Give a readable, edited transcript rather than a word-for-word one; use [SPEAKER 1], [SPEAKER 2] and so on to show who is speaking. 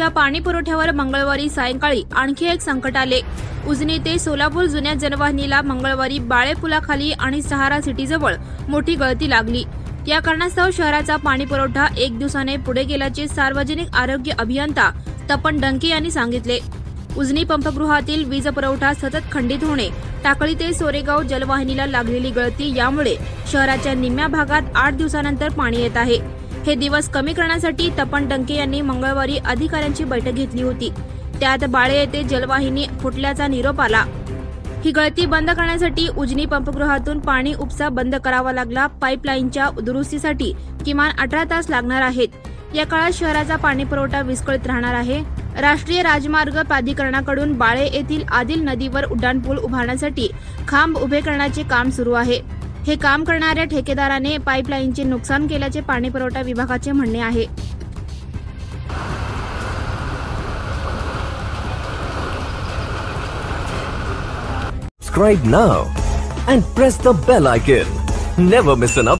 [SPEAKER 1] शहराच्या पाणी पुरवठ्यावर मंगळवारी सायंकाळी आणखी एक संकट आले। उजनी ते सोलापूर जुन्या जलवाहिनीला मंगळवारी बाळे पुलाखाली आणि सहारा सिटीजवळ मोठी गळती लागली। या कारणास्तव शहराचा पाणी पुरवठा एक दिवसाने पुढे गेल्याचे सार्वजनिक आरोग्य अभियंता तपन डंके यांनी सांगितले। उजनी पंपगृहातील वीज पुरवठा सतत खंडित होणे, टाकळी ते सोरेगाव जलवाहिनीला लागलेली गळती यामुळे शहराच्या निम्म्या भागात 8 दिवसानंतर पाणी येत आहे। हे दिवस कमी करण्यासाठी तपन डंके यांनी मंगळवारी अधिकाऱ्यांची बैठक घेतली होती। त्यात बाळे येथे जलवाहिनी फुटल्याचा निरोप आला। ही गळती बंद करण्यासाठी उजनी पंपगृहातून पाणी उपसा बंद करावा लागला। पाईपलाईनच्या दुरुस्तीसाठी किमान 18 तास लागणार आहेत। या काळात शहराचा पाणी पुरवठा विस्कळीत राहणार आहे। राष्ट्रीय राजमार्ग प्राधिकरणाकडून बाळे येथील आदिल नदीवर उड्डाणपूल उभारण्यासाठी खांब उभे करण्याचे काम सुरू आहे। हे काम करणाऱ्या ठेकेदाराने पाईपलाईनचे नुकसान केल्याचे पाणी पुरवठा विभागाचे म्हणणे आहे।
[SPEAKER 2] Subscribe now and press the bell icon. Never miss an update.